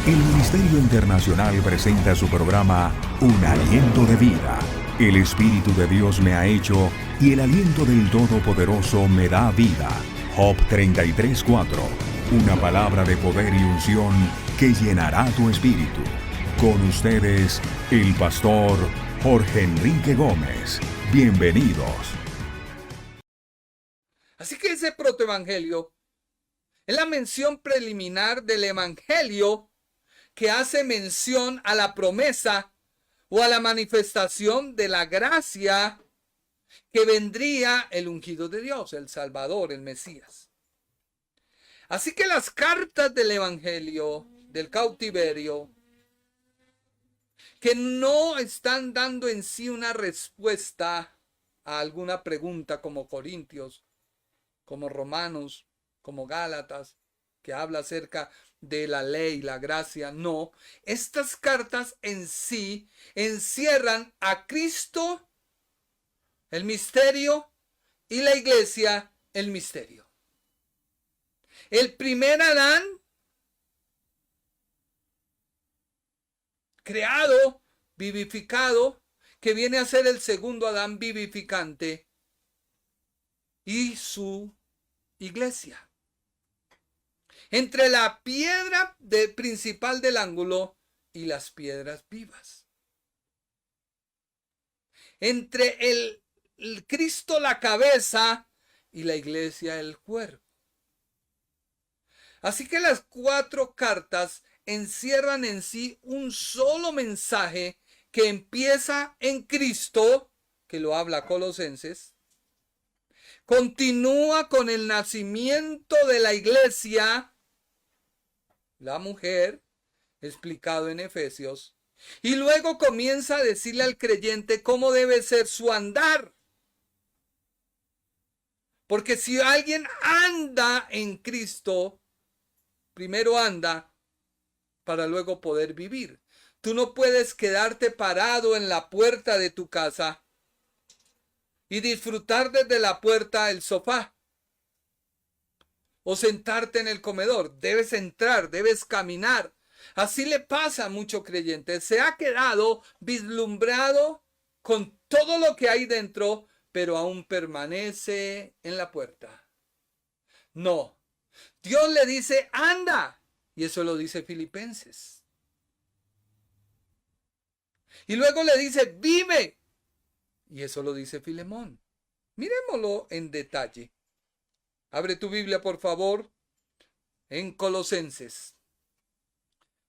El Ministerio Internacional presenta su programa Un Aliento de Vida. El Espíritu de Dios me ha hecho y el aliento del Todopoderoso me da vida. Job 33:4. Una palabra de poder y unción que llenará tu espíritu. Con ustedes, el pastor Jorge Enrique Gómez. Bienvenidos. Así que ese protoevangelio es la mención preliminar del evangelio que hace mención a la promesa o a la manifestación de la gracia que vendría el ungido de Dios, el Salvador, el Mesías. Así que las cartas del evangelio del cautiverio, que no están dando en sí una respuesta a alguna pregunta como Corintios, como Romanos, como Gálatas, que habla acerca de la ley, la gracia. No, estas cartas en sí encierran a Cristo, el misterio, y la iglesia, el misterio. El primer Adán, creado, vivificado, que viene a ser el segundo Adán vivificante, y su iglesia. Entre la piedra principal del ángulo y las piedras vivas. Entre el Cristo la cabeza y la iglesia el cuerpo. Así que las cuatro cartas encierran en sí un solo mensaje que empieza en Cristo, que lo habla Colosenses, continúa con el nacimiento de la iglesia, la mujer, explicado en Efesios, y luego comienza a decirle al creyente cómo debe ser su andar. Porque si alguien anda en Cristo, primero anda para luego poder vivir. Tú no puedes quedarte parado en la puerta de tu casa y disfrutar desde la puerta el sofá o sentarte en el comedor. Debes entrar, debes caminar. Así le pasa a mucho creyente. Se ha quedado vislumbrado con todo lo que hay dentro, pero aún permanece en la puerta. No. Dios le dice, anda. Y eso lo dice Filipenses. Y luego le dice, vive. Y eso lo dice Filemón. Miremoslo en detalle. Abre tu Biblia, por favor, en Colosenses.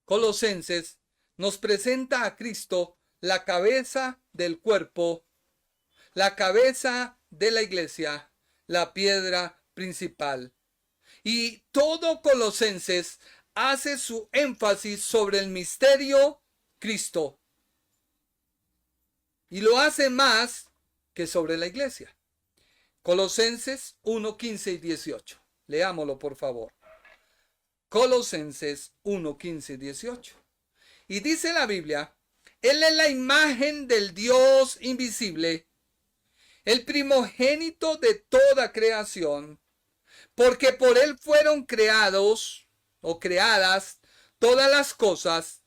Colosenses nos presenta a Cristo, la cabeza del cuerpo, la cabeza de la iglesia, la piedra principal. Y todo Colosenses hace su énfasis sobre el misterio Cristo. Y lo hace más que sobre la iglesia. Colosenses 1, 15 y 18. Leámoslo, por favor. Colosenses 1, 15 y 18. Y dice la Biblia, Él es la imagen del Dios invisible, el primogénito de toda creación, porque por Él fueron creados o creadas todas las cosas,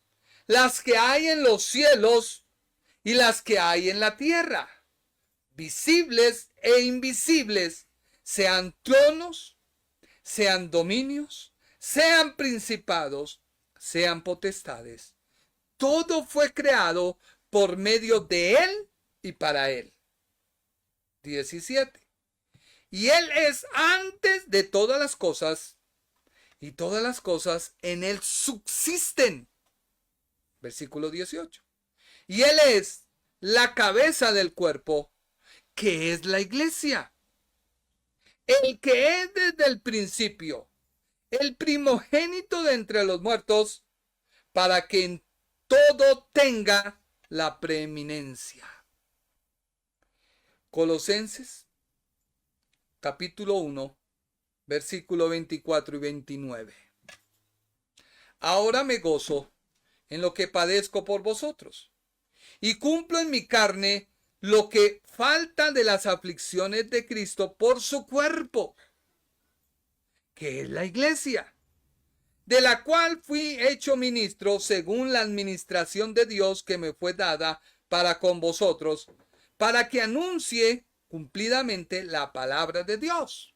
las que hay en los cielos y las que hay en la tierra, visibles e invisibles, sean tronos, sean dominios, sean principados, sean potestades. Todo fue creado por medio de Él y para Él. 17. Y Él es antes de todas las cosas, y todas las cosas en Él subsisten. Versículo 18. Y Él es la cabeza del cuerpo, que es la iglesia. El que es desde el principio, el primogénito de entre los muertos, para que en todo tenga la preeminencia. Colosenses, capítulo 1, versículo 24 y 29. Ahora me gozo en lo que padezco por vosotros, y cumplo en mi carne lo que falta de las aflicciones de Cristo por su cuerpo, que es la iglesia, de la cual fui hecho ministro según la administración de Dios que me fue dada para con vosotros, para que anuncie cumplidamente la palabra de Dios.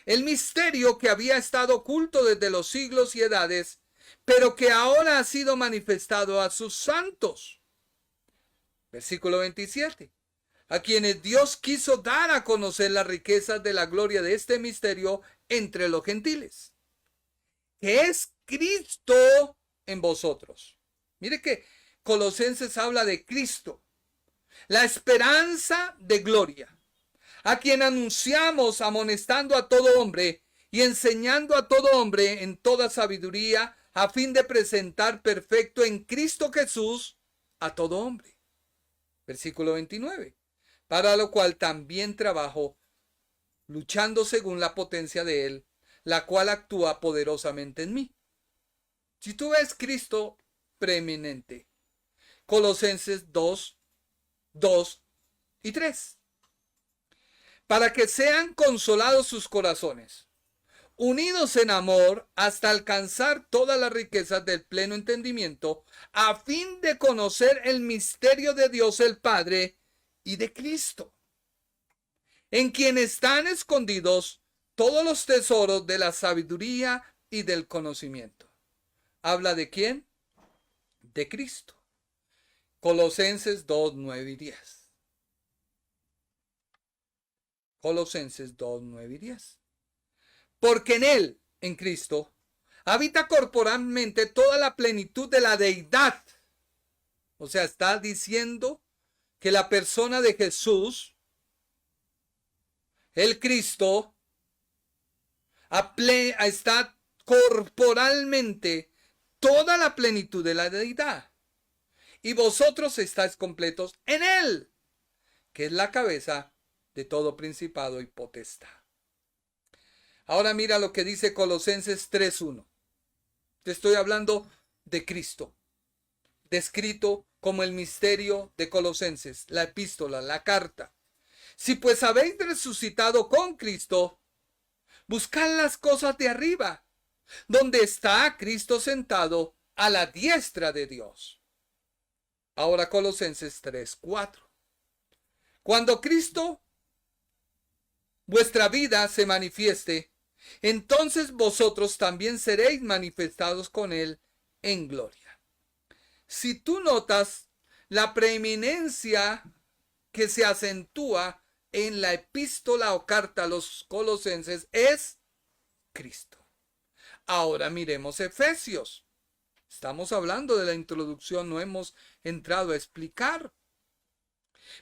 El misterio que había estado oculto desde los siglos y edades, pero que ahora ha sido manifestado a sus santos. Versículo 27. A quienes Dios quiso dar a conocer las riquezas de la gloria de este misterio entre los gentiles, que es Cristo en vosotros. Mire que Colosenses habla de Cristo, la esperanza de gloria, a quien anunciamos amonestando a todo hombre y enseñando a todo hombre en toda sabiduría, a fin de presentar perfecto en Cristo Jesús a todo hombre. Versículo 29. Para lo cual también trabajo, luchando según la potencia de Él, la cual actúa poderosamente en mí. Si tú ves Cristo preeminente, Colosenses 2, 2 y 3. Para que sean consolados sus corazones, unidos en amor hasta alcanzar todas las riquezas del pleno entendimiento, a fin de conocer el misterio de Dios el Padre y de Cristo, en quien están escondidos todos los tesoros de la sabiduría y del conocimiento. ¿Habla de quién? De Cristo. Colosenses 2, 9 y 10. Colosenses 2, 9 y 10. Porque en Él, en Cristo, habita corporalmente toda la plenitud de la deidad. O sea, está diciendo que la persona de Jesús, el Cristo, está corporalmente toda la plenitud de la deidad. Y vosotros estáis completos en Él, que es la cabeza de todo principado y potestad. Ahora mira lo que dice Colosenses 3:1. Te estoy hablando de Cristo, descrito como el misterio de Colosenses, la epístola, la carta. Si pues habéis resucitado con Cristo, buscad las cosas de arriba, donde está Cristo sentado a la diestra de Dios. Ahora Colosenses 3:4. Cuando Cristo, vuestra vida, se manifieste, entonces vosotros también seréis manifestados con Él en gloria. Si tú notas la preeminencia que se acentúa en la epístola o carta a los Colosenses, es Cristo. Ahora miremos Efesios. Estamos hablando de la introducción, no hemos entrado a explicar.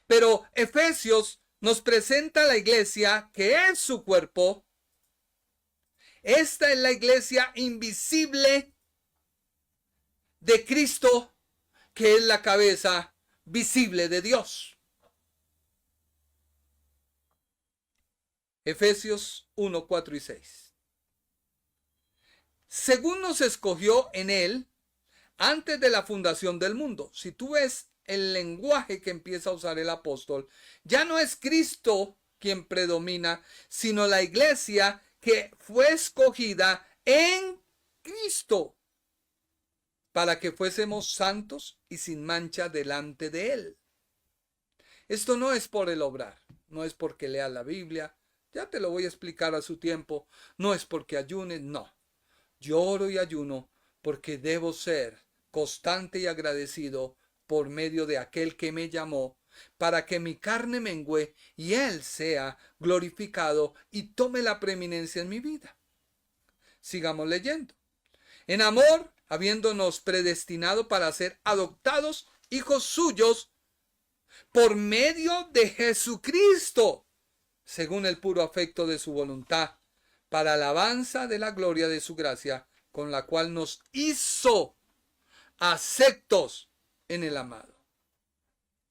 Pero Efesios nos presenta la iglesia que es su cuerpo. Esta es la iglesia invisible de Cristo, que es la cabeza visible de Dios. Efesios 1, 4 y 6. Según nos escogió en Él antes de la fundación del mundo. Si tú ves el lenguaje que empieza a usar el apóstol, ya no es Cristo quien predomina, sino la iglesia que fue escogida en Cristo para que fuésemos santos y sin mancha delante de Él. Esto no es por el obrar, no es porque leas la Biblia, ya te lo voy a explicar a su tiempo, no es porque ayunes, no. Yo oro y ayuno porque debo ser constante y agradecido por medio de aquel que me llamó, para que mi carne mengüe y Él sea glorificado y tome la preeminencia en mi vida. Sigamos leyendo. En amor, habiéndonos predestinado para ser adoptados hijos suyos por medio de Jesucristo, según el puro afecto de su voluntad, para alabanza de la gloria de su gracia, con la cual nos hizo aceptos en el amado.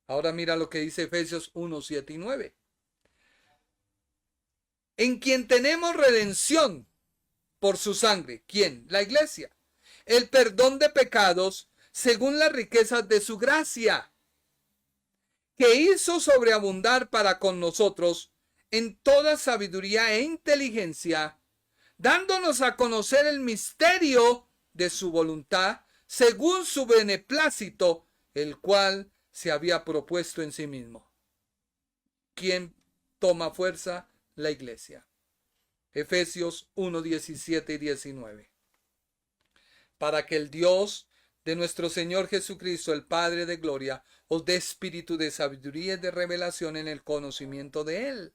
Ahora mira lo que dice Efesios 1, 7 y 9. En quien tenemos redención por su sangre. ¿Quién? La iglesia. El perdón de pecados según las riquezas de su gracia, que hizo sobreabundar para con nosotros en toda sabiduría e inteligencia, dándonos a conocer el misterio de su voluntad, según su beneplácito, el cual se había propuesto en sí mismo. ¿Quién toma fuerza? La iglesia. Efesios 1, 17 y 19. Para que el Dios de nuestro Señor Jesucristo, el Padre de gloria, os dé espíritu de sabiduría y de revelación en el conocimiento de Él,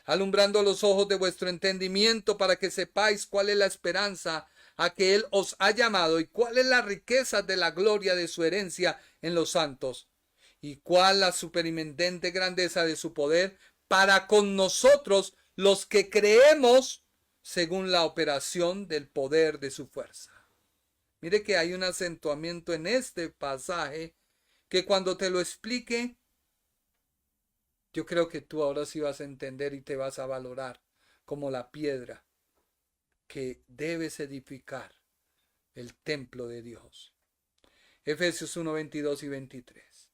alumbrando los ojos de vuestro entendimiento, para que sepáis cuál es la esperanza a que Él os ha llamado, y cuál es la riqueza de la gloria de su herencia en los santos, y cuál la superinminente grandeza de su poder para con nosotros los que creemos, según la operación del poder de su fuerza. Mire que hay un acentuamiento en este pasaje que cuando te lo explique, yo creo que tú ahora sí vas a entender y te vas a valorar como la piedra que debes edificar el templo de Dios. Efesios 1, 22 y 23.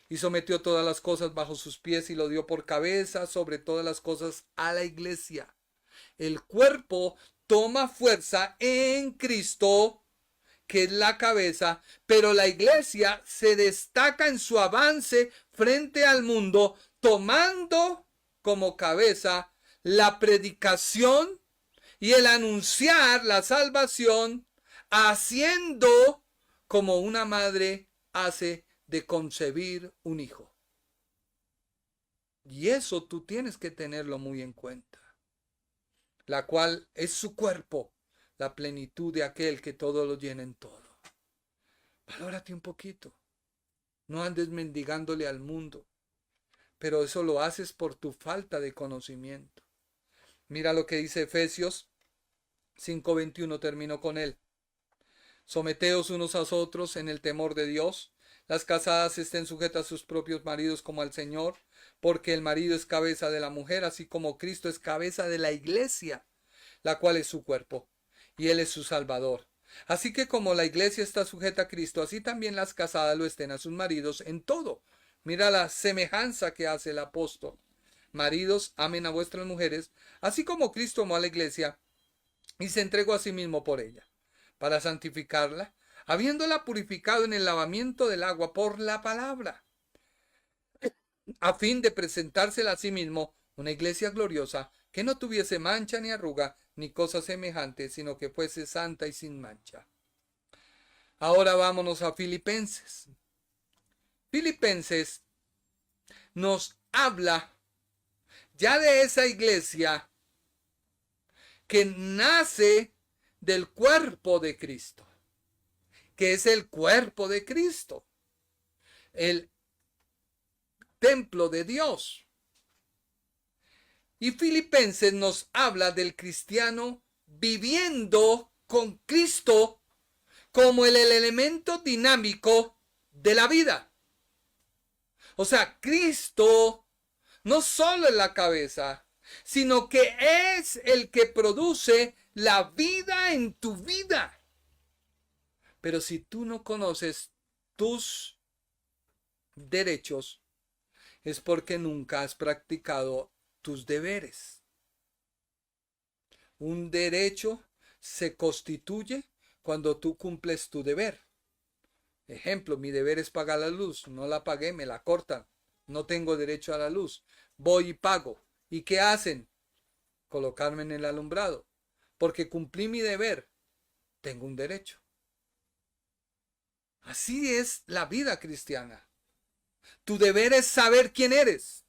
Y sometió todas las cosas bajo sus pies y lo dio por cabeza sobre todas las cosas a la iglesia. El cuerpo toma fuerza en Cristo, que es la cabeza, pero la iglesia se destaca en su avance frente al mundo, tomando como cabeza la predicación y el anunciar la salvación, haciendo como una madre hace de concebir un hijo. Y eso tú tienes que tenerlo muy en cuenta, la cual es su cuerpo, la plenitud de aquel que todo lo llena en todo. Valórate un poquito. No andes mendigándole al mundo, pero eso lo haces por tu falta de conocimiento. Mira lo que dice Efesios 5:21, termino con él. Someteos unos a otros en el temor de Dios. Las casadas estén sujetas a sus propios maridos como al Señor, porque el marido es cabeza de la mujer, así como Cristo es cabeza de la iglesia, la cual es su cuerpo, y Él es su Salvador. Así que como la iglesia está sujeta a Cristo, así también las casadas lo estén a sus maridos en todo. Mira la semejanza que hace el apóstol. Maridos, amen a vuestras mujeres, así como Cristo amó a la iglesia y se entregó a sí mismo por ella, para santificarla, habiéndola purificado en el lavamiento del agua por la palabra, a fin de presentársela a sí mismo una iglesia gloriosa, que no tuviese mancha ni arruga, ni cosa semejante, sino que fuese santa y sin mancha. Ahora vámonos a Filipenses. Filipenses nos habla ya de esa iglesia que nace del cuerpo de Cristo, que es el cuerpo de Cristo, el templo de Dios. Y Filipenses nos habla del cristiano viviendo con Cristo como el elemento dinámico de la vida. O sea, Cristo no solo es la cabeza, sino que es el que produce la vida en tu vida. Pero si tú no conoces tus derechos, es porque nunca has practicado tus deberes. Un derecho se constituye cuando tú cumples tu deber. Ejemplo, mi deber es pagar la luz. No la pagué, me la cortan. No tengo derecho a la luz. Voy y pago. ¿Y qué hacen? Colocarme en el alumbrado. Porque cumplí mi deber. Tengo un derecho. Así es la vida cristiana. Tu deber es saber quién eres.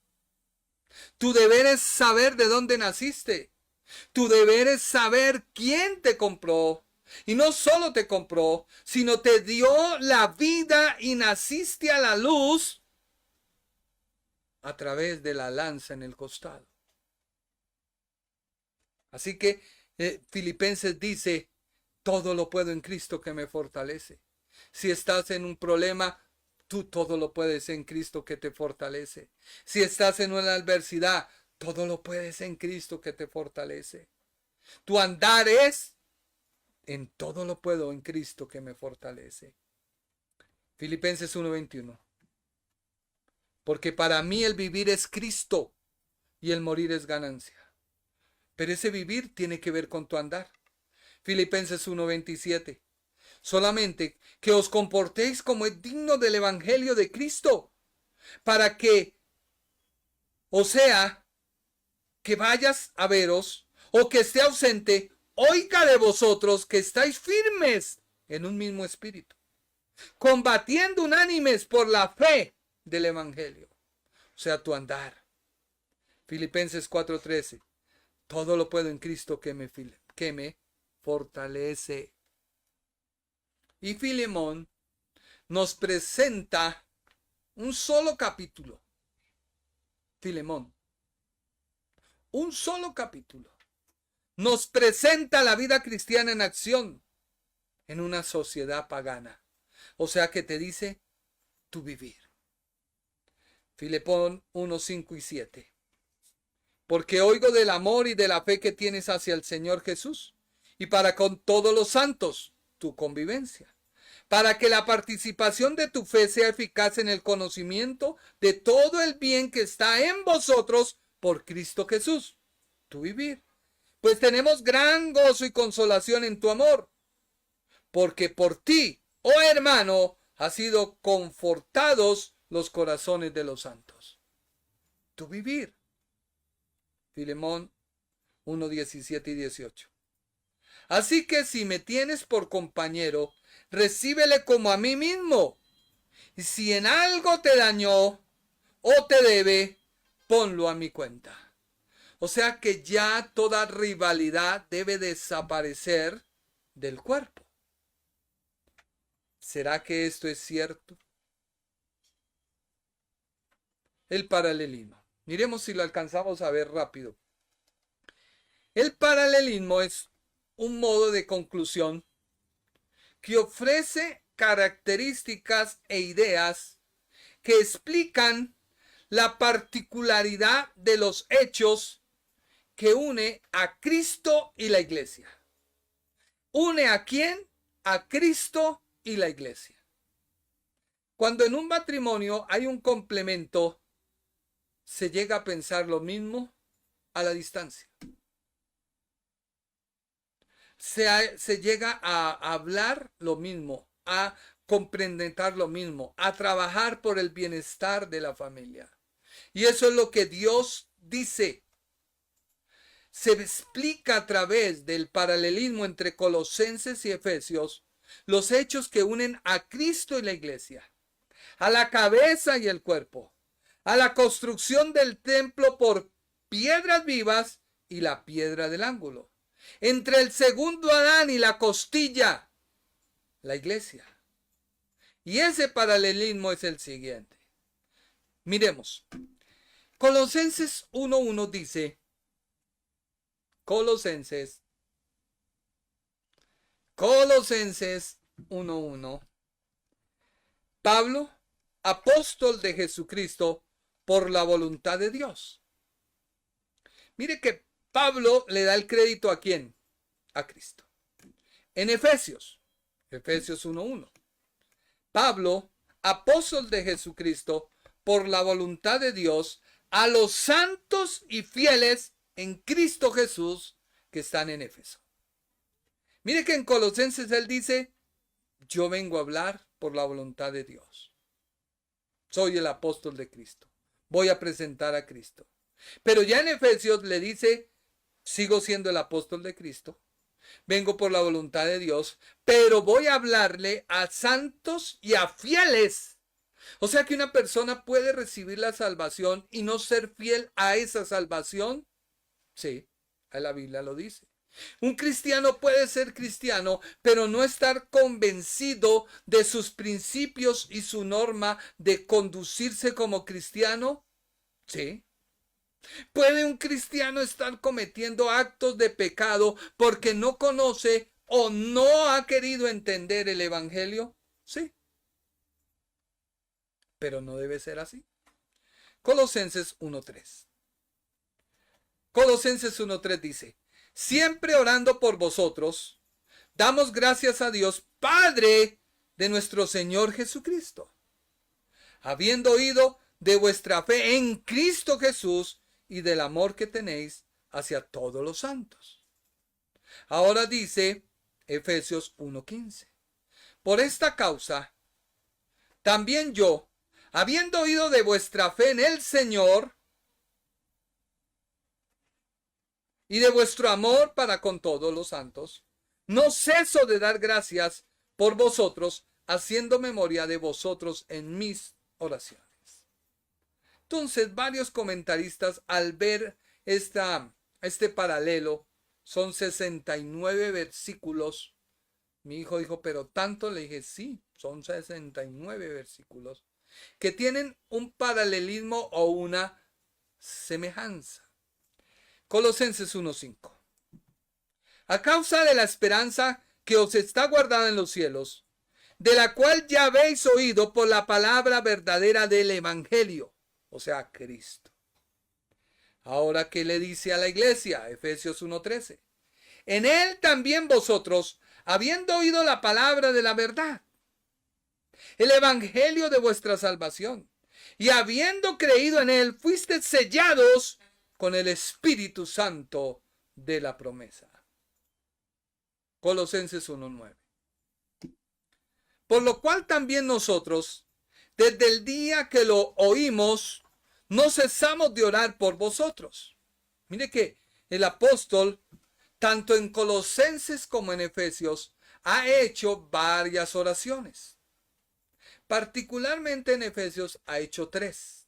Tu deber es saber de dónde naciste. Tu deber es saber quién te compró. Y no solo te compró, sino te dio la vida y naciste a la luz a través de la lanza en el costado. Así que Filipenses dice, todo lo puedo en Cristo que me fortalece. Si estás en un problema, tú todo lo puedes en Cristo que te fortalece. Si estás en una adversidad, todo lo puedes en Cristo que te fortalece. Tu andar es, en todo lo puedo en Cristo que me fortalece. Filipenses 1:21. Porque para mí el vivir es Cristo y el morir es ganancia. Pero ese vivir tiene que ver con tu andar. Filipenses 1:27. Solamente que os comportéis como es digno del evangelio de Cristo, para que, o sea, que vayas a veros o que esté ausente, oiga de vosotros que estáis firmes en un mismo espíritu, combatiendo unánimes por la fe del evangelio, o sea, tu andar. Filipenses 4:13. Todo lo puedo en Cristo que me fortalece. Y Filemón nos presenta un solo capítulo. Filemón, un solo capítulo. Nos presenta la vida cristiana en acción en una sociedad pagana. O sea que te dice tu vivir. Filemón 1:5 y 7. Porque oigo del amor y de la fe que tienes hacia el Señor Jesús y para con todos los santos tu convivencia, para que la participación de tu fe sea eficaz en el conocimiento de todo el bien que está en vosotros por Cristo Jesús, tu vivir. Pues tenemos gran gozo y consolación en tu amor, porque por ti, oh hermano, ha sido confortados los corazones de los santos. Tu vivir. Filemón 1:17 y 18. Así que si me tienes por compañero, recíbele como a mí mismo. Y si en algo te dañó o te debe, ponlo a mi cuenta. O sea que ya toda rivalidad debe desaparecer del cuerpo. ¿Será que esto es cierto? El paralelismo. Miremos si lo alcanzamos a ver rápido. El paralelismo es un modo de conclusión que ofrece características e ideas que explican la particularidad de los hechos que une a Cristo y la iglesia. ¿Une a quién? A Cristo y la iglesia. Cuando en un matrimonio hay un complemento, se llega a pensar lo mismo a la distancia. Se llega a hablar lo mismo, a comprender lo mismo, a trabajar por el bienestar de la familia. Y eso es lo que Dios dice. Se explica a través del paralelismo entre Colosenses y Efesios los hechos que unen a Cristo y la iglesia, a la cabeza y el cuerpo, a la construcción del templo por piedras vivas y la piedra del ángulo, entre el segundo Adán y la costilla, la iglesia. Y ese paralelismo es el siguiente. Miremos. Colosenses 1:1 dice, Colosenses 1:1, Pablo, apóstol de Jesucristo, por la voluntad de Dios. Mire que Pablo le da el crédito ¿a quién? A Cristo. En Efesios 1:1, Pablo, apóstol de Jesucristo, por la voluntad de Dios, a los santos y fieles en Cristo Jesús que están en Éfeso. Mire que en Colosenses él dice, yo vengo a hablar por la voluntad de Dios. Soy el apóstol de Cristo. Voy a presentar a Cristo. Pero ya en Efesios le dice, sigo siendo el apóstol de Cristo. Vengo por la voluntad de Dios, pero voy a hablarle a santos y a fieles. O sea que una persona puede recibir la salvación y no ser fiel a esa salvación. Sí, la Biblia lo dice. Un cristiano puede ser cristiano, pero no estar convencido de sus principios y su norma de conducirse como cristiano. Sí. ¿Puede un cristiano estar cometiendo actos de pecado porque no conoce o no ha querido entender el evangelio? Sí. Pero no debe ser así. Colosenses 1:3. Colosenses 1:3 dice, siempre orando por vosotros, damos gracias a Dios, Padre de nuestro Señor Jesucristo, habiendo oído de vuestra fe en Cristo Jesús y del amor que tenéis hacia todos los santos. Ahora dice Efesios 1:15. Por esta causa, también yo, habiendo oído de vuestra fe en el Señor y de vuestro amor para con todos los santos, no ceso de dar gracias por vosotros, haciendo memoria de vosotros en mis oraciones. Entonces, varios comentaristas, al ver este paralelo, son 69 versículos. Mi hijo dijo, ¿pero tanto? Le dije, sí, son 69 versículos que tienen un paralelismo o una semejanza. Colosenses 1:5. A causa de la esperanza que os está guardada en los cielos, de la cual ya habéis oído por la palabra verdadera del Evangelio, o sea, Cristo. Ahora, ¿qué le dice a la iglesia? Efesios 1:13. En él también vosotros, habiendo oído la palabra de la verdad, el evangelio de vuestra salvación, y habiendo creído en él, fuisteis sellados con el Espíritu Santo de la promesa. Colosenses 1:9. Por lo cual también nosotros, desde el día que lo oímos, no cesamos de orar por vosotros. Mire que el apóstol, tanto en Colosenses como en Efesios, ha hecho varias oraciones. Particularmente en Efesios ha hecho 3.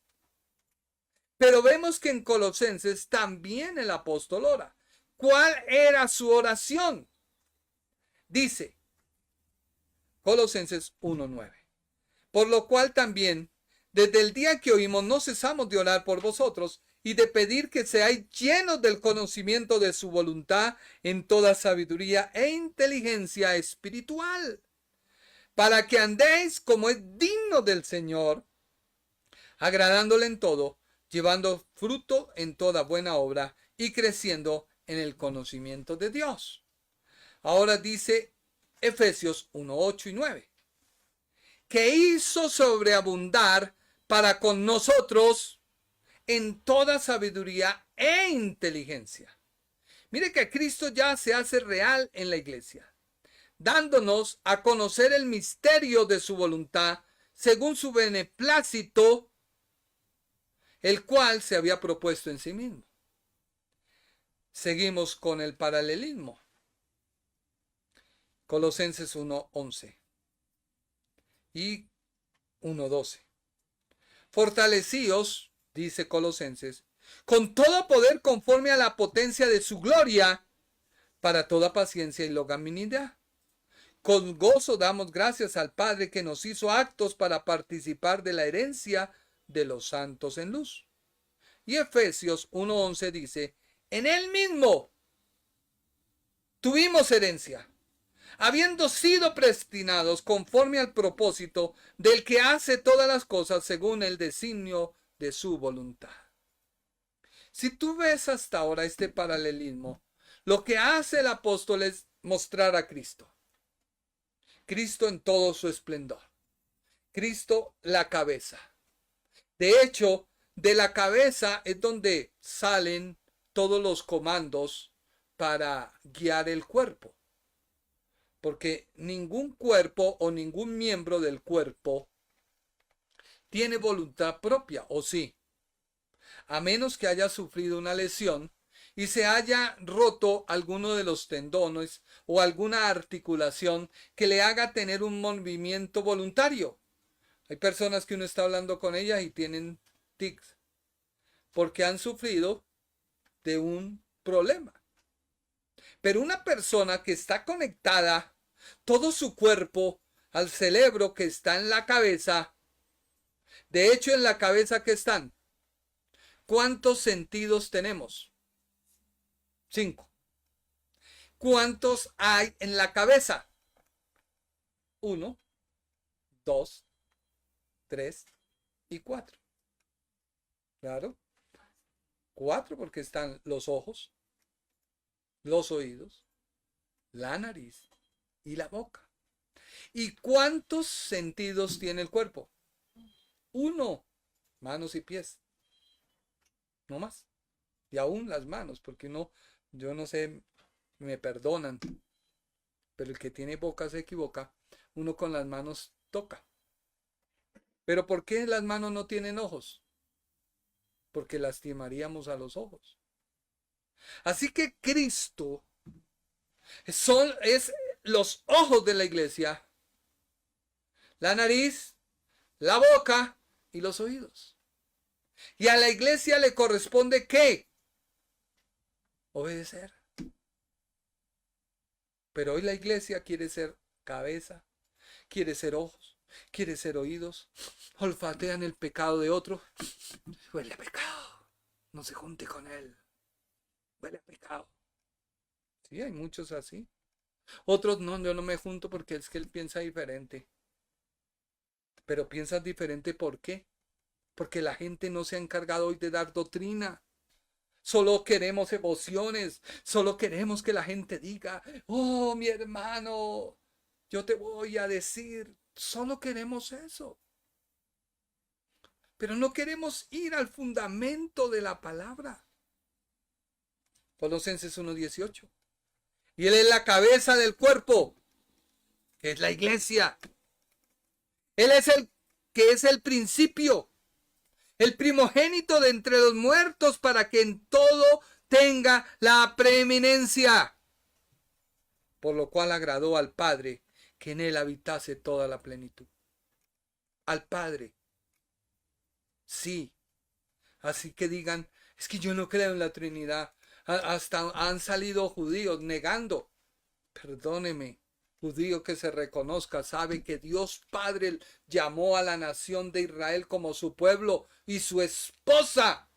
Pero vemos que en Colosenses también el apóstol ora. ¿Cuál era su oración? Dice Colosenses 1:9. Por lo cual también, desde el día que oímos, no cesamos de orar por vosotros y de pedir que seáis llenos del conocimiento de su voluntad en toda sabiduría e inteligencia espiritual, para que andéis como es digno del Señor, agradándole en todo, llevando fruto en toda buena obra y creciendo en el conocimiento de Dios. Ahora dice Efesios 1:8 y 9. Que hizo sobreabundar para con nosotros en toda sabiduría e inteligencia. Mire que Cristo ya se hace real en la iglesia, dándonos a conocer el misterio de su voluntad según su beneplácito, el cual se había propuesto en sí mismo. Seguimos con el paralelismo. Colosenses 1:11 y 1:12. Fortalecíos, dice Colosenses, con todo poder conforme a la potencia de su gloria, para toda paciencia y longanimidad. Con gozo damos gracias al Padre que nos hizo aptos para participar de la herencia de los santos en luz. Y Efesios 1:11 dice, en él mismo tuvimos herencia, habiendo sido predestinados conforme al propósito del que hace todas las cosas según el designio de su voluntad. Si tú ves hasta ahora este paralelismo, lo que hace el apóstol es mostrar a Cristo. Cristo en todo su esplendor. Cristo la cabeza. De hecho, de la cabeza es donde salen todos los comandos para guiar el cuerpo. Porque ningún cuerpo o ningún miembro del cuerpo tiene voluntad propia, ¿o sí? A menos que haya sufrido una lesión y se haya roto alguno de los tendones o alguna articulación que le haga tener un movimiento voluntario. Hay personas que uno está hablando con ellas y tienen tics porque han sufrido de un problema. Pero una persona que está conectada todo su cuerpo al cerebro que está en la cabeza, de hecho en la cabeza que están, ¿cuántos sentidos tenemos? 5. ¿Cuántos hay en la cabeza? 1, 2, 3 y 4. Claro. 4 porque están los ojos, los oídos, la nariz y la boca. ¿Y cuántos sentidos tiene el cuerpo? 1, manos y pies. No más. Y aún las manos, porque yo no sé, me perdonan, pero el que tiene boca se equivoca. Uno con las manos toca. Pero ¿por qué las manos no tienen ojos? Porque lastimaríamos a los ojos. Así que Cristo es los ojos de la iglesia, la nariz, la boca y los oídos. Y a la iglesia le corresponde ¿qué? Obedecer. Pero hoy la iglesia quiere ser cabeza, quiere ser ojos, quiere ser oídos, olfatean el pecado de otro. Huele a pecado, no se junte con él. Huele a pecado. Sí, hay muchos así. Otros no, yo no me junto porque es que él piensa diferente. Pero piensas diferente ¿por qué? Porque la gente no se ha encargado hoy de dar doctrina. Solo queremos emociones, solo queremos que la gente diga, oh mi hermano, yo te voy a decir, solo queremos eso. Pero no queremos ir al fundamento de la palabra. Colosenses 1:18. Y él es la cabeza del cuerpo, que es la iglesia. Él es el que es el principio, el primogénito de entre los muertos, para que en todo tenga la preeminencia. Por lo cual agradó al Padre que en él habitase toda la plenitud. Al Padre. Sí. Así que digan, es que yo no creo en la Trinidad. Hasta han salido judíos negando. Perdóneme, judío que se reconozca, sabe que Dios Padre llamó a la nación de Israel como su pueblo y su esposa.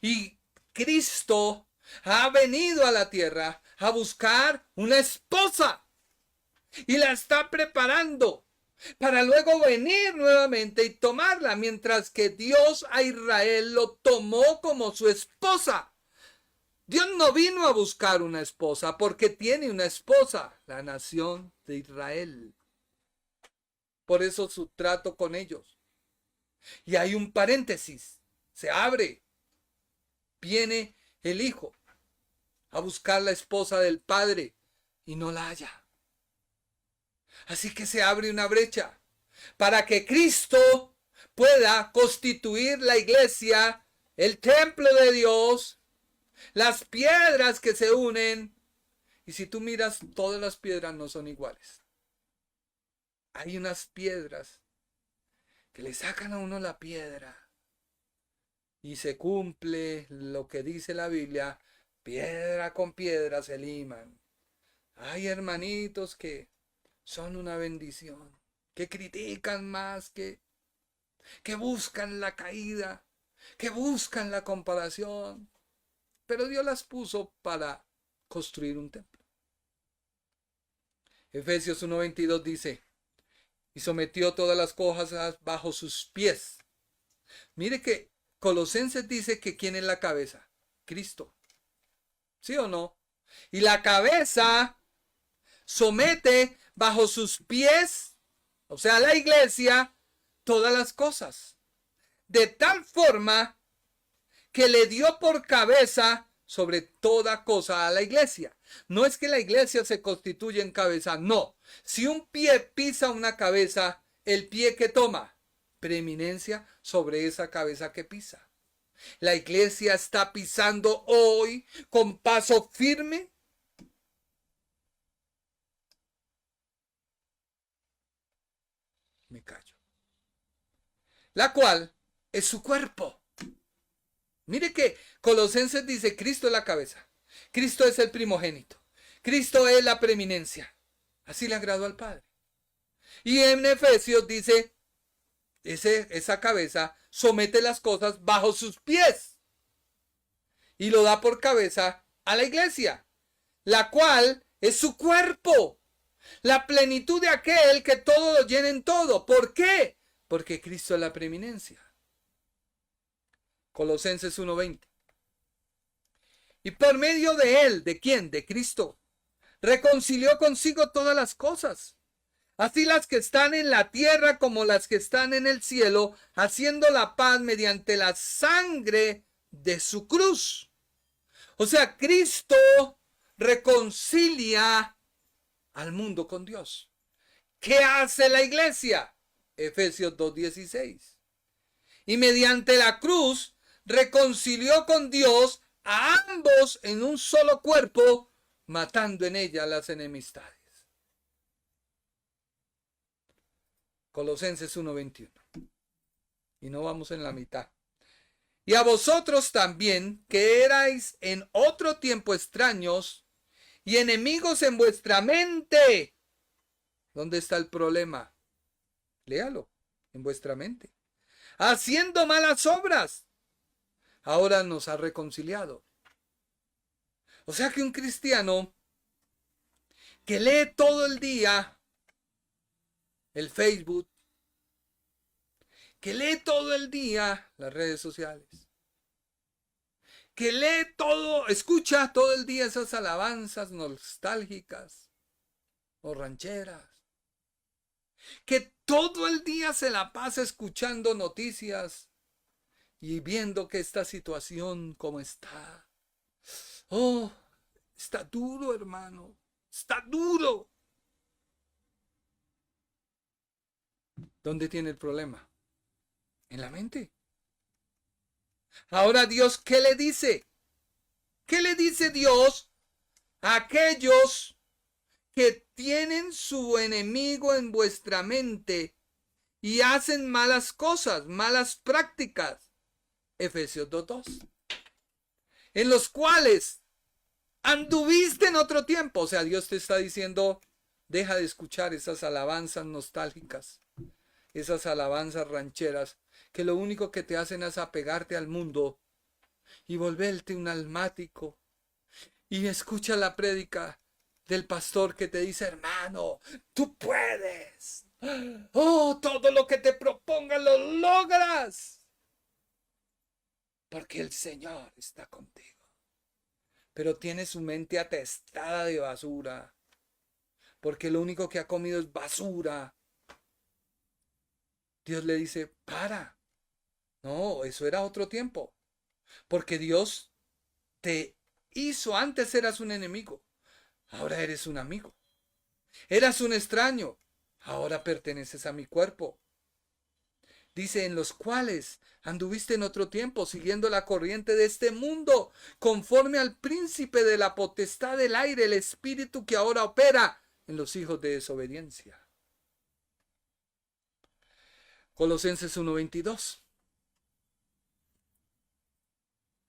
Y Cristo ha venido a la tierra a buscar una esposa y la está preparando para luego venir nuevamente y tomarla, mientras que Dios a Israel lo tomó como su esposa. Dios no vino a buscar una esposa porque tiene una esposa, la nación de Israel. Por eso su trato con ellos. Y hay un paréntesis, se abre. Viene el hijo a buscar la esposa del padre y no la halla. Así que se abre una brecha para que Cristo pueda constituir la iglesia, el templo de Dios, las piedras que se unen. Y si tú miras, todas las piedras no son iguales. Hay unas piedras que le sacan a uno la piedra y se cumple lo que dice la Biblia: piedra con piedra se liman. Hay hermanitos que son una bendición, que critican más, que buscan la caída, que buscan la comparación. Pero Dios las puso para construir un templo. Efesios 1:22 dice, y sometió todas las cosas bajo sus pies. Mire que Colosenses dice que ¿quién es la cabeza? Cristo. ¿Sí o no? Y la cabeza somete bajo sus pies, o sea, la iglesia, todas las cosas. De tal forma que le dio por cabeza sobre toda cosa a la iglesia. No es que la iglesia se constituye en cabeza, no. Si un pie pisa una cabeza, el pie que toma preeminencia sobre esa cabeza que pisa. La iglesia está pisando hoy con paso firme. Me callo. La cual es su cuerpo. Mire que Colosenses dice, Cristo es la cabeza. Cristo es el primogénito. Cristo es la preeminencia. Así le agradó al Padre. Y en Efesios dice, esa cabeza somete las cosas bajo sus pies. Y lo da por cabeza a la iglesia, la cual es su cuerpo. La plenitud de aquel que todo lo llena en todo. ¿Por qué? Porque Cristo es la preeminencia. Colosenses 1:20. Y por medio de él, ¿de quién? De Cristo. Reconcilió consigo todas las cosas, así las que están en la tierra como las que están en el cielo, haciendo la paz mediante la sangre de su cruz. O sea, Cristo reconcilia al mundo con Dios. ¿Qué hace la iglesia? Efesios 2:16. Y mediante la cruz reconcilió con Dios a ambos en un solo cuerpo, matando en ella las enemistades. Colosenses 1:21. Y no vamos en la mitad. Y a vosotros también, que erais en otro tiempo extraños y enemigos en vuestra mente. ¿Dónde está el problema? Léalo, en vuestra mente. Haciendo malas obras. Ahora nos ha reconciliado. O sea que un cristiano que lee todo el día el Facebook, que lee todo el día las redes sociales, que lee todo, escucha todo el día esas alabanzas nostálgicas o rancheras, que todo el día se la pasa escuchando noticias y viendo que esta situación como está. Oh, está duro, hermano, está duro. ¿Dónde tiene el problema? En la mente. Ahora Dios, ¿qué le dice? ¿Qué le dice Dios a aquellos que tienen su enemigo en vuestra mente y hacen malas cosas, malas prácticas? Efesios 2:2. En los cuales anduviste en otro tiempo. O sea, Dios te está diciendo, deja de escuchar esas alabanzas nostálgicas, esas alabanzas rancheras, que lo único que te hacen es apegarte al mundo y volverte un almático. Y escucha la prédica del pastor que te dice, hermano, tú puedes. Oh, todo lo que te propongas lo logras. Porque el Señor está contigo. Pero tiene su mente atestada de basura. Porque lo único que ha comido es basura. Dios le dice, para. No, eso era otro tiempo. Porque Dios te hizo, antes eras un enemigo. Ahora eres un amigo. Eras un extraño. Ahora perteneces a mi cuerpo. Dice, en los cuales anduviste en otro tiempo, siguiendo la corriente de este mundo, conforme al príncipe de la potestad del aire, el espíritu que ahora opera en los hijos de desobediencia. Colosenses 1:22.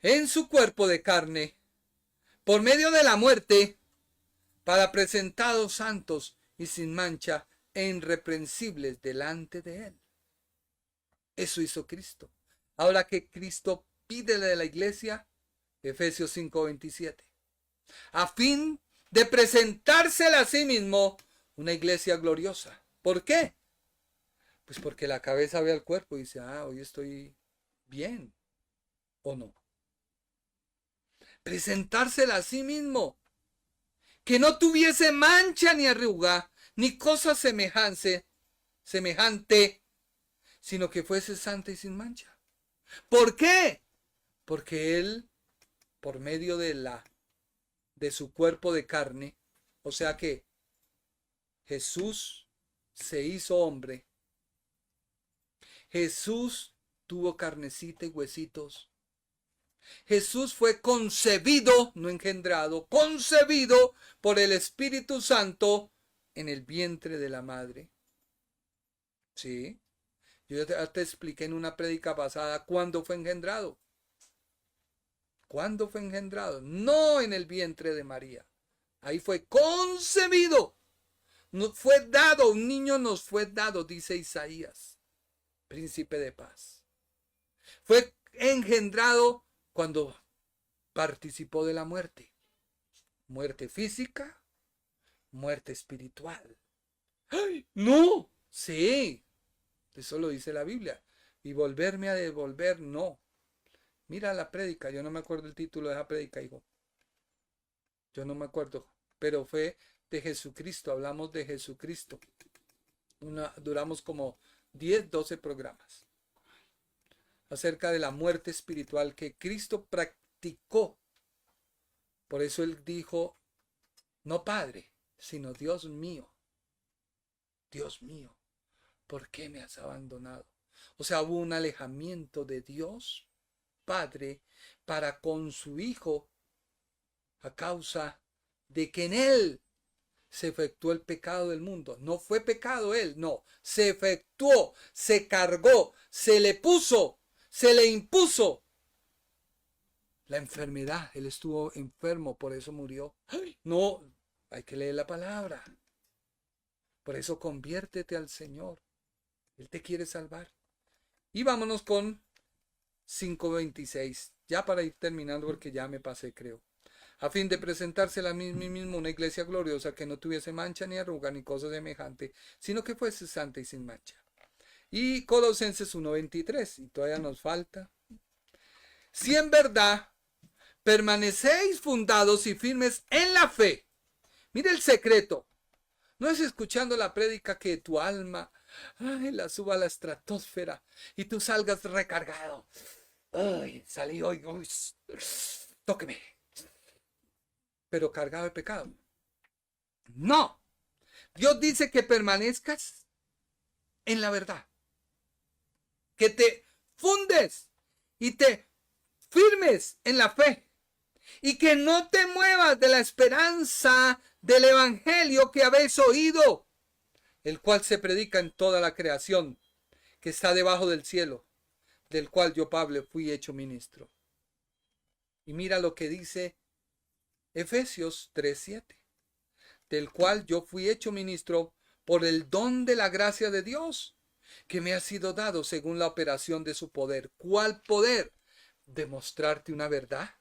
En su cuerpo de carne, por medio de la muerte, para presentados santos y sin mancha e irreprensibles delante de él. Eso hizo Cristo. Ahora que Cristo pide de la iglesia, Efesios 5:27, a fin de presentársela a sí mismo una iglesia gloriosa. ¿Por qué? Pues porque la cabeza ve al cuerpo y dice, hoy estoy bien, ¿o no? Presentársela a sí mismo, que no tuviese mancha ni arruga, ni cosa semejante, sino que fuese santa y sin mancha. ¿Por qué? Porque Él, por medio de su cuerpo de carne, o sea que Jesús se hizo hombre, Jesús tuvo carnecita y huesitos, Jesús fue concebido, no engendrado, concebido por el Espíritu Santo en el vientre de la madre. ¿Sí? Yo ya te expliqué en una prédica pasada cuándo fue engendrado. ¿Cuándo fue engendrado? No en el vientre de María. Ahí fue concebido. Nos fue dado, un niño nos fue dado, dice Isaías, príncipe de paz. Fue engendrado cuando participó de la muerte. Muerte física, muerte espiritual. ¡Ay! ¡No! Sí, eso lo dice la Biblia. Y volverme a devolver, no. Mira la prédica, yo no me acuerdo el título de esa prédica, hijo. Yo no me acuerdo, pero fue de Jesucristo, hablamos de Jesucristo. Duramos como 10, 12 programas. acerca de la muerte espiritual que Cristo practicó. Por eso él dijo, no Padre, sino Dios mío, ¿por qué me has abandonado? O sea, hubo un alejamiento de Dios Padre para con su Hijo a causa de que en él se efectuó el pecado del mundo. No fue pecado él, no, se efectuó, se cargó, se le puso, se le impuso la enfermedad. Él estuvo enfermo, por eso murió. No, hay que leer la palabra. Por eso conviértete al Señor. Él te quiere salvar. Y vámonos con 5:26. Ya para ir terminando porque ya me pasé, creo. A fin de presentarse a mí mismo una iglesia gloriosa que no tuviese mancha ni arruga ni cosa semejante, sino que fuese santa y sin mancha. Y Colosenses 1:23. Y todavía nos falta. Si en verdad permanecéis fundados y firmes en la fe. Mire el secreto. No es escuchando la prédica que tu alma la suba a la estratosfera y tú salgas recargado. Salí hoy, tóqueme. Pero cargado de pecado. No. Dios dice que permanezcas en la verdad. Que te fundes y te firmes en la fe. Y que no te muevas de la esperanza del evangelio que habéis oído, el cual se predica en toda la creación que está debajo del cielo, del cual yo, Pablo, fui hecho ministro. Y mira lo que dice Efesios 3:7, del cual yo fui hecho ministro por el don de la gracia de Dios, que me ha sido dado según la operación de su poder. ¿Cuál poder? Demostrarte una verdad,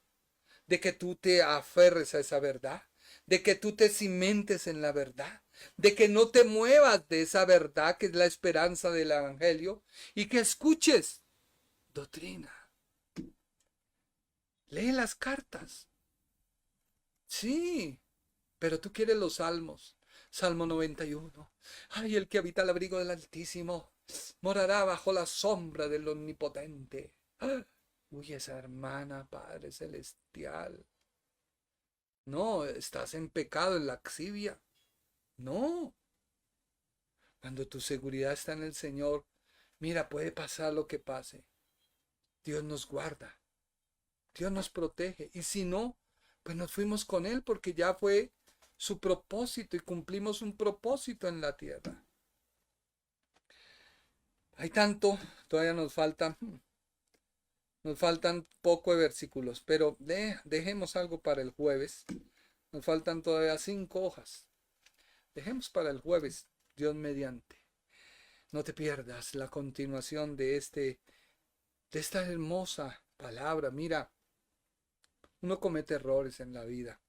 de que tú te aferres a esa verdad, de que tú te cimentes en la verdad, de que no te muevas de esa verdad que es la esperanza del evangelio y que escuches doctrina. Lee las cartas. Sí, pero tú quieres los salmos. Salmo 91. Ay, el que habita el abrigo del Altísimo morará bajo la sombra del Omnipotente. Uy, esa hermana, Padre Celestial. No, estás en pecado, en laxivia. No. Cuando tu seguridad está en el Señor, mira, puede pasar lo que pase. Dios nos guarda. Dios nos protege. Y si no, pues nos fuimos con Él porque ya fue su propósito y cumplimos un propósito en la tierra. Hay tanto, todavía nos faltan poco de versículos, pero dejemos algo para el jueves. Nos faltan todavía 5 hojas. Dejemos para el jueves, Dios mediante. No te pierdas la continuación de esta hermosa palabra. Mira, uno comete errores en la vida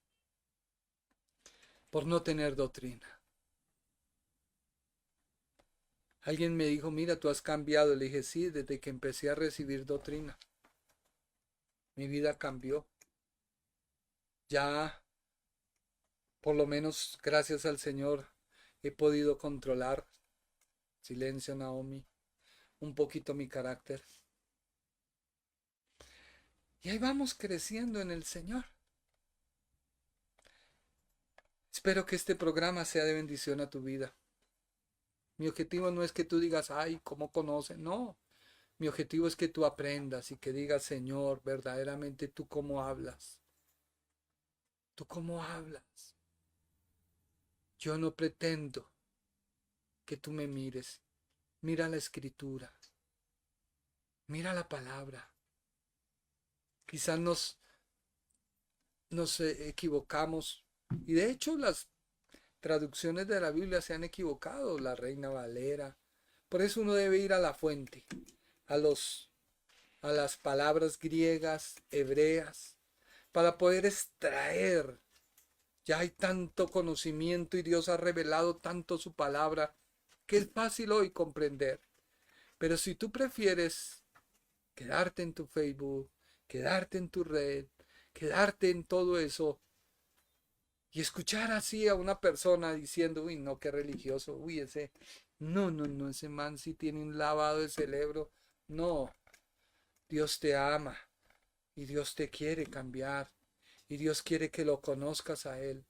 por no tener doctrina. Alguien me dijo, mira, tú has cambiado. Le dije, sí, desde que empecé a recibir doctrina. Mi vida cambió. Ya, por lo menos, gracias al Señor, he podido controlar, silencio Naomi, un poquito mi carácter. Y ahí vamos creciendo en el Señor. Espero que este programa sea de bendición a tu vida. Mi objetivo no es que tú digas, ay, ¿cómo conoces? No. Mi objetivo es que tú aprendas y que digas, Señor, verdaderamente tú cómo hablas. ¿Tú cómo hablas? Yo no pretendo que tú me mires. Mira la escritura. Mira la palabra. Quizás nos equivocamos. Y de hecho las traducciones de la Biblia se han equivocado. La Reina Valera. Por eso uno debe ir a la fuente. A las palabras griegas, hebreas. Para poder extraer. Ya hay tanto conocimiento y Dios ha revelado tanto su palabra que es fácil hoy comprender. Pero si tú prefieres quedarte en tu Facebook, quedarte en tu red, quedarte en todo eso y escuchar así a una persona diciendo, uy, no, qué religioso, uy, ese man sí tiene un lavado de cerebro. No, Dios te ama y Dios te quiere cambiar y Dios quiere que lo conozcas a Él.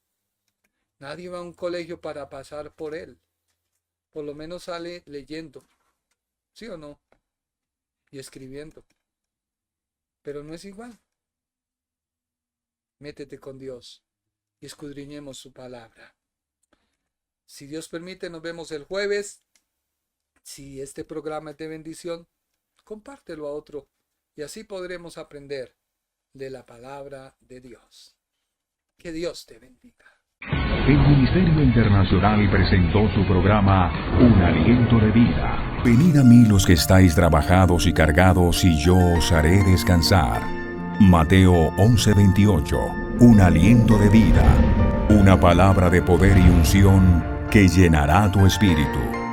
Nadie va a un colegio para pasar por Él. Por lo menos sale leyendo, ¿sí o no? Y escribiendo. Pero no es igual. Métete con Dios y escudriñemos su palabra. Si Dios permite, nos vemos el jueves. Si este programa es de bendición, compártelo a otro y así podremos aprender de la palabra de Dios. Que Dios te bendiga. El Ministerio Internacional presentó su programa Un Aliento de Vida. Venid a mí los que estáis trabajados y cargados, y yo os haré descansar. Mateo 11:28. Un aliento de vida. Una palabra de poder y unción que llenará tu espíritu.